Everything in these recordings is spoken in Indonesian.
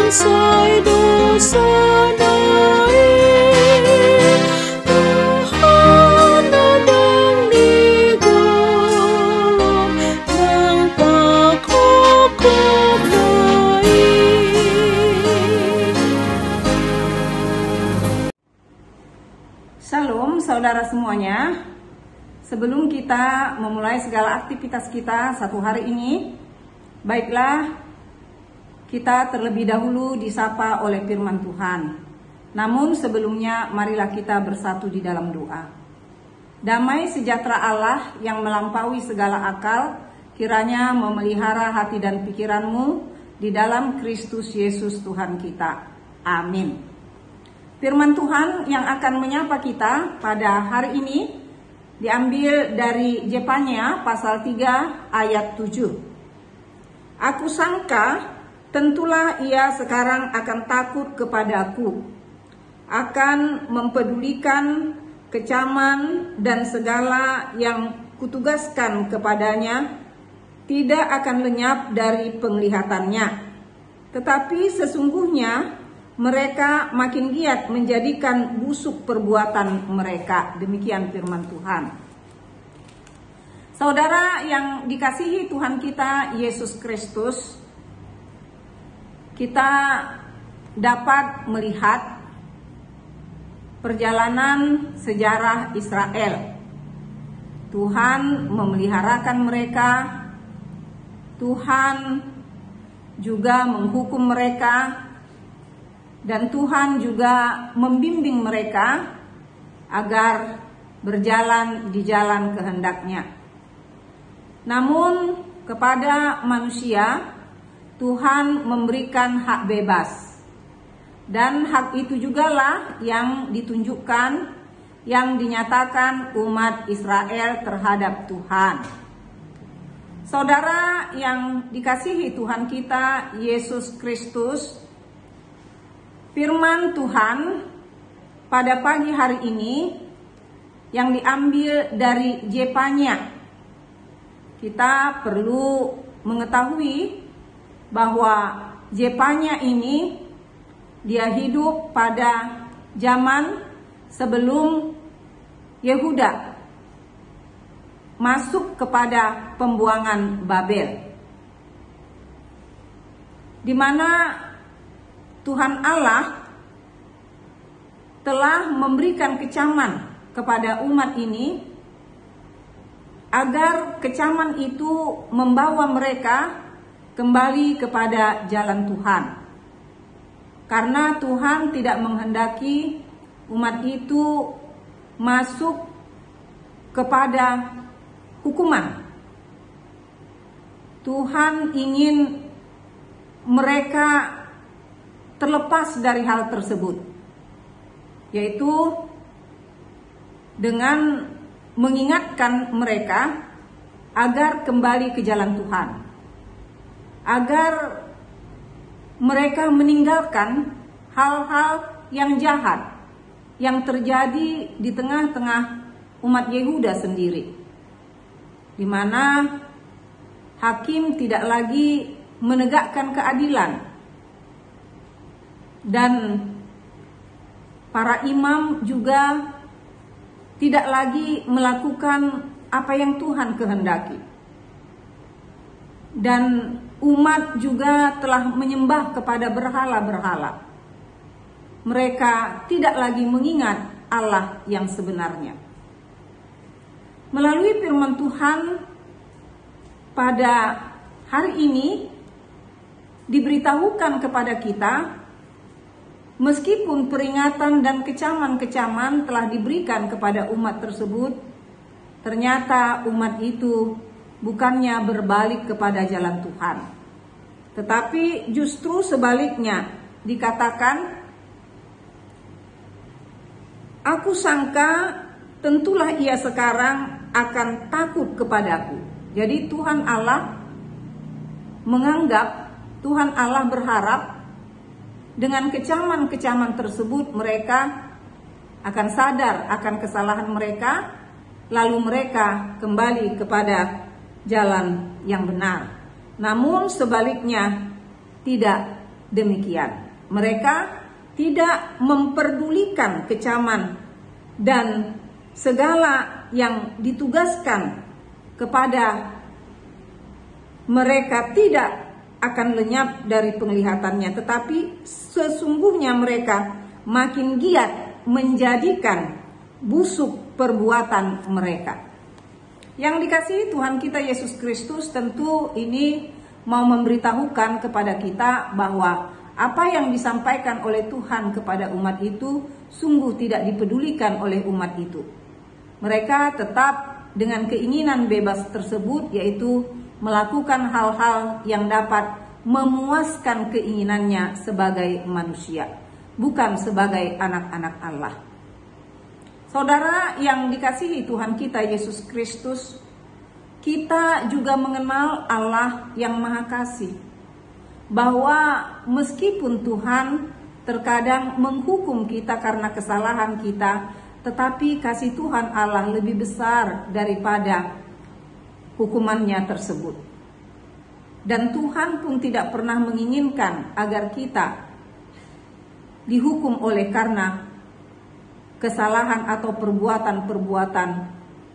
selesai dosa naik, Tuhan datang digolong yang pakokok naik. Shalom saudara semuanya. Sebelum kita memulai segala aktivitas kita satu hari ini, baiklah kita terlebih dahulu disapa oleh firman Tuhan. Namun sebelumnya marilah kita bersatu di dalam doa. Damai sejahtera Allah yang melampaui segala akal, kiranya memelihara hati dan pikiranmu di dalam Kristus Yesus Tuhan kita. Amin. Firman Tuhan yang akan menyapa kita pada hari ini diambil dari Yefanya pasal 3 ayat 7. Aku sangka tentulah ia sekarang akan takut kepadaku, akan mempedulikan kecaman dan segala yang kutugaskan kepadanya tidak akan lenyap dari penglihatannya. Tetapi sesungguhnya mereka makin giat menjadikan busuk perbuatan mereka. Demikian firman Tuhan. Saudara yang dikasihi Tuhan kita Yesus Kristus, kita dapat melihat perjalanan sejarah Israel. Tuhan memeliharakan mereka, Tuhan juga menghukum mereka, dan Tuhan juga membimbing mereka agar berjalan di jalan kehendak-Nya. Namun kepada manusia, Tuhan memberikan hak bebas. Dan hak itu jugalah yang ditunjukkan, yang dinyatakan umat Israel terhadap Tuhan. Saudara yang dikasihi Tuhan kita Yesus Kristus, firman Tuhan pada pagi hari ini yang diambil dari Yefanya. Kita perlu mengetahui bahwa Yefanya ini dia hidup pada zaman sebelum Yehuda masuk kepada pembuangan Babel, di mana Tuhan Allah telah memberikan kecaman kepada umat ini agar kecaman itu membawa mereka kembali kepada jalan Tuhan. Karena Tuhan tidak menghendaki umat itu masuk kepada hukuman. Tuhan ingin mereka terlepas dari hal tersebut, yaitu dengan mengingatkan mereka agar kembali ke jalan Tuhan, agar mereka meninggalkan hal-hal yang jahat yang terjadi di tengah-tengah umat Yehuda sendiri, di mana hakim tidak lagi menegakkan keadilan, dan para imam juga tidak lagi melakukan apa yang Tuhan kehendaki. Dan umat juga telah menyembah kepada berhala-berhala. Mereka tidak lagi mengingat Allah yang sebenarnya. Melalui firman Tuhan pada hari ini diberitahukan kepada kita, meskipun peringatan dan kecaman-kecaman telah diberikan kepada umat tersebut, ternyata umat itu bukannya berbalik kepada jalan Tuhan. Tetapi justru sebaliknya dikatakan, aku sangka tentulah ia sekarang akan takut kepadaku. Jadi Tuhan Allah menganggap, Tuhan Allah berharap dengan kecaman-kecaman tersebut mereka akan sadar akan kesalahan mereka, lalu mereka kembali kepada jalan yang benar. Namun sebaliknya tidak, demikian. Mereka tidak memperdulikan kecaman dan segala yang ditugaskan kepada mereka tidak akan lenyap dari penglihatannya, tetapi sesungguhnya mereka makin giat menjadikan busuk perbuatan mereka. Yang dikasihi Tuhan kita Yesus Kristus, tentu ini mau memberitahukan kepada kita bahwa apa yang disampaikan oleh Tuhan kepada umat itu sungguh tidak dipedulikan oleh umat itu. Mereka tetap dengan keinginan bebas tersebut, yaitu melakukan hal-hal yang dapat memuaskan keinginannya sebagai manusia, bukan sebagai anak-anak Allah. Saudara yang dikasihi Tuhan kita Yesus Kristus, kita juga mengenal Allah yang Maha Kasih, bahwa meskipun Tuhan terkadang menghukum kita karena kesalahan kita, tetapi kasih Tuhan Allah lebih besar daripada hukumannya tersebut. Dan Tuhan pun tidak pernah menginginkan agar kita dihukum oleh karena kesalahan atau perbuatan-perbuatan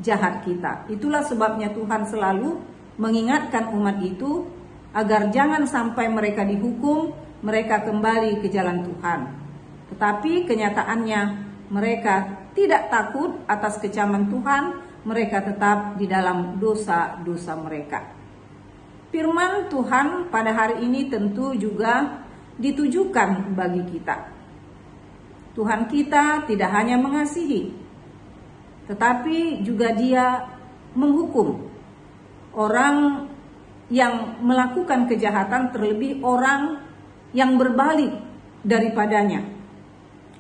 jahat kita. Itulah sebabnya Tuhan selalu mengingatkan umat itu agar jangan sampai mereka dihukum, mereka kembali ke jalan Tuhan. Tetapi kenyataannya mereka tidak takut atas kecaman Tuhan, mereka tetap di dalam dosa-dosa mereka. Firman Tuhan pada hari ini tentu juga ditujukan bagi kita. Tuhan kita tidak hanya mengasihi, tetapi juga Dia menghukum orang yang melakukan kejahatan, terlebih orang yang berbalik daripadanya,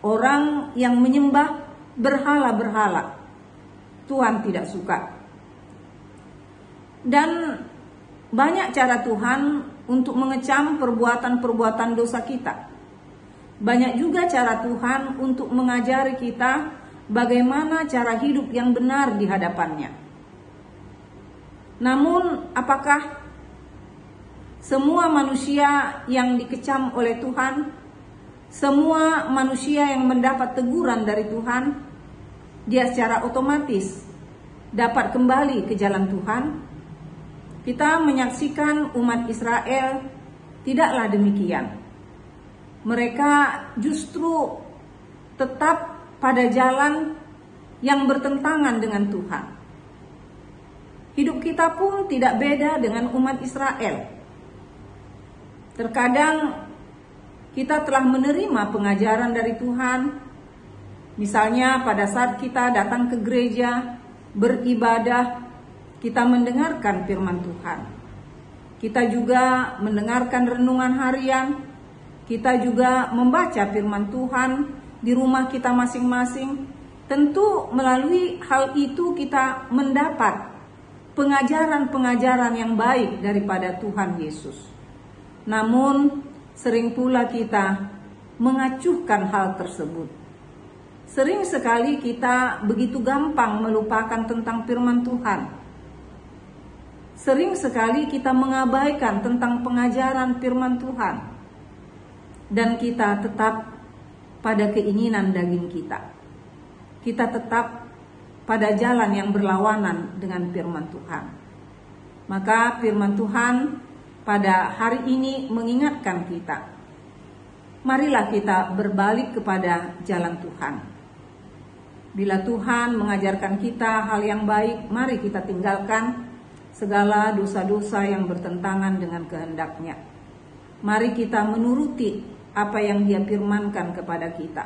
orang yang menyembah berhala-berhala. Tuhan tidak suka. Dan banyak cara Tuhan untuk mengecam perbuatan-perbuatan dosa kita. Banyak juga cara Tuhan untuk mengajari kita bagaimana cara hidup yang benar di hadapannya. Namun, apakah semua manusia yang dikecam oleh Tuhan, semua manusia yang mendapat teguran dari Tuhan, dia secara otomatis dapat kembali ke jalan Tuhan? Kita menyaksikan umat Israel tidaklah demikian. Mereka justru tetap pada jalan yang bertentangan dengan Tuhan. Hidup kita pun tidak beda dengan umat Israel. Terkadang kita telah menerima pengajaran dari Tuhan. Misalnya pada saat kita datang ke gereja, beribadah, kita mendengarkan firman Tuhan. Kita juga mendengarkan renungan harian. Kita juga membaca firman Tuhan di rumah kita masing-masing. Tentu melalui hal itu kita mendapat pengajaran-pengajaran yang baik daripada Tuhan Yesus. Namun sering pula kita mengacuhkan hal tersebut. Sering sekali kita begitu gampang melupakan tentang firman Tuhan. Sering sekali kita mengabaikan tentang pengajaran firman Tuhan. Dan kita tetap pada keinginan daging kita. Kita tetap pada jalan yang berlawanan dengan firman Tuhan. Maka firman Tuhan pada hari ini mengingatkan kita, marilah kita berbalik kepada jalan Tuhan. Bila Tuhan mengajarkan kita hal yang baik, mari kita tinggalkan segala dosa-dosa yang bertentangan dengan kehendak-Nya. Mari kita menuruti apa yang Dia firmankan kepada kita.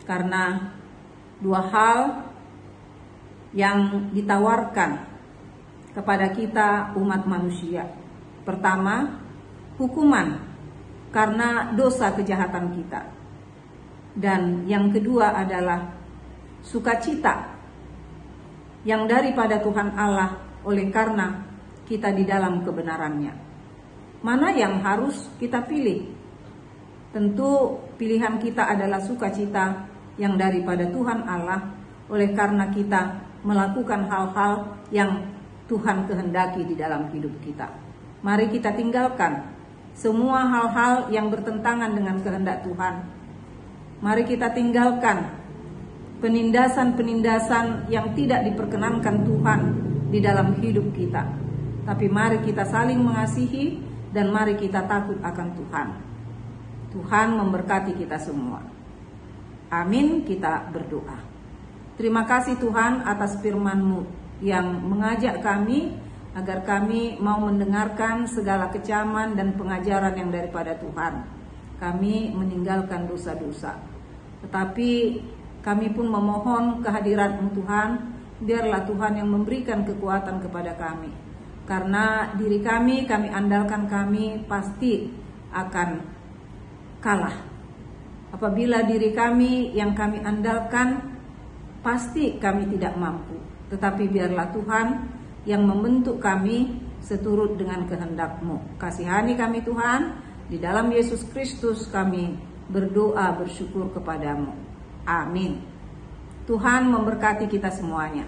Karena dua hal yang ditawarkan kepada kita umat manusia. Pertama, hukuman karena dosa kejahatan kita. Dan yang kedua adalah sukacita yang daripada Tuhan Allah oleh karena kita di dalam kebenarannya. Mana yang harus kita pilih? Tentu pilihan kita adalah sukacita yang daripada Tuhan Allah oleh karena kita melakukan hal-hal yang Tuhan kehendaki di dalam hidup kita. Mari kita tinggalkan semua hal-hal yang bertentangan dengan kehendak Tuhan. Mari kita tinggalkan penindasan-penindasan yang tidak diperkenankan Tuhan di dalam hidup kita. Tapi mari kita saling mengasihi dan mari kita takut akan Tuhan. Tuhan memberkati kita semua. Amin, kita berdoa. Terima kasih Tuhan atas firman-Mu yang mengajak kami agar kami mau mendengarkan segala kecaman dan pengajaran yang daripada Tuhan. Kami meninggalkan dosa-dosa. Tetapi kami pun memohon kehadiran-Mu Tuhan, biarlah Tuhan yang memberikan kekuatan kepada kami. Karena diri kami andalkan kami pasti akan kalah. Apabila diri kami yang kami andalkan, pasti kami tidak mampu. Tetapi biarlah Tuhan yang membentuk kami seturut dengan kehendak-Mu. Kasihani kami Tuhan, di dalam Yesus Kristus kami berdoa bersyukur kepadamu. Amin. Tuhan memberkati kita semuanya.